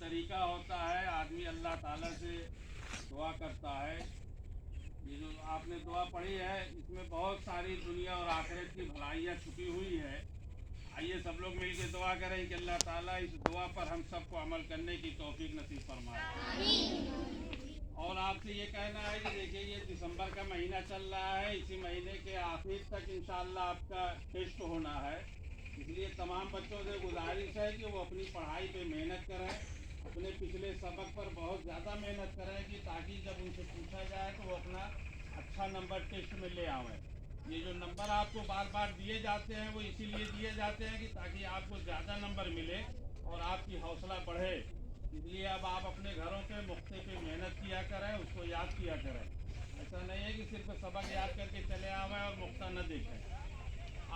तरीका होता है, आदमी अल्लाह ताला से दुआ करता है। ये जो आपने दुआ पढ़ी है, इसमें बहुत सारी दुनिया और आखिरत की भलाइयाँ छुपी हुई है। आइए सब लोग मिलकर दुआ करें कि अल्लाह ताला इस दुआ पर हम सबको अमल करने की तौफीक नसीब फरमाए। और आपसे ये कहना है कि देखिए, ये दिसंबर का महीना चल रहा है, इसी महीने के आखिर तक इंशाअल्लाह आपका टेस्ट होना है। इसलिए तमाम बच्चों से गुजारिश है कि वो अपनी पढ़ाई पे मेहनत करें, अपने पिछले सबक पर बहुत ज़्यादा मेहनत करें कि ताकि जब उनसे पूछा जाए तो वो अपना अच्छा नंबर टेस्ट में ले आवें। ये जो नंबर आपको बार बार दिए जाते हैं वो इसीलिए दिए जाते हैं कि ताकि आपको ज़्यादा नंबर मिले और आपकी हौसला बढ़े। इसलिए अब आप अपने घरों पे मुक्ते पे मेहनत किया करें, उसको याद किया करें। ऐसा नहीं है कि सिर्फ सबक याद करके चले आवें और मुक्ता न देखें।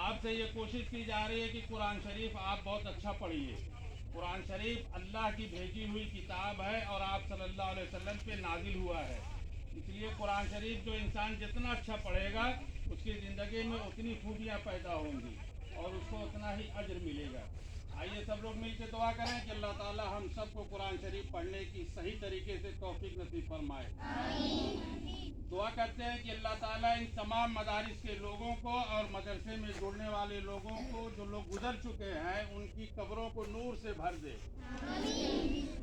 आपसे ये कोशिश की जा रही है कि कुरान शरीफ आप बहुत अच्छा पढ़िए। कुरान शरीफ अल्लाह की भेजी हुई किताब है और आप सल्लल्लाहु अलैहि वसल्लम पे नाजिल हुआ है। इसलिए कुरान शरीफ जो इंसान जितना अच्छा पढ़ेगा उसकी ज़िंदगी में उतनी खूबियाँ पैदा होंगी और उसको उतना ही अजर मिलेगा। आइए सब लोग मिलकर दुआ करें कि अल्लाह ताला हम सबको कुरान शरीफ पढ़ने की सही तरीके से तौफीक नसीब फरमाए। दुआ करते हैं कि अल्लाह ताला इन तमाम मदारिस के लोगों को और मदरसे में जुड़ने वाले लोगों को, जो लोग गुजर चुके हैं, उनकी कब्रों को नूर से भर दे।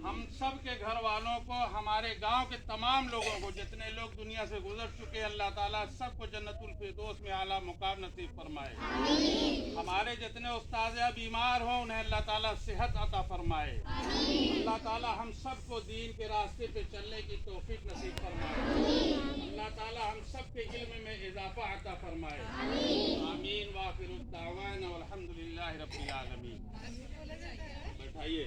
हम सब के घर वालों को, हमारे गांव के तमाम लोगों को, जितने लोग दुनिया से गुजर चुके हैं, अल्लाह ताला सबको जन्नतुल फिरदौस में आला मुकाम नसीब फरमाए। हमारे जितने उस्ताद बीमार हों उन्हें अल्लाह ताला सेहत अता फरमाए। अल्लाह ताला हम सबको दीन के रास्ते पे चलने की तौफीक नसीब फरमाए। अल्लाह ताला हम सबके इल्म में इजाफा अता फरमाए। आमीन। वाखिरुद दावाना वल्हम्दुलिल्लाहि रब्बिल आलमीन। बैठाइए।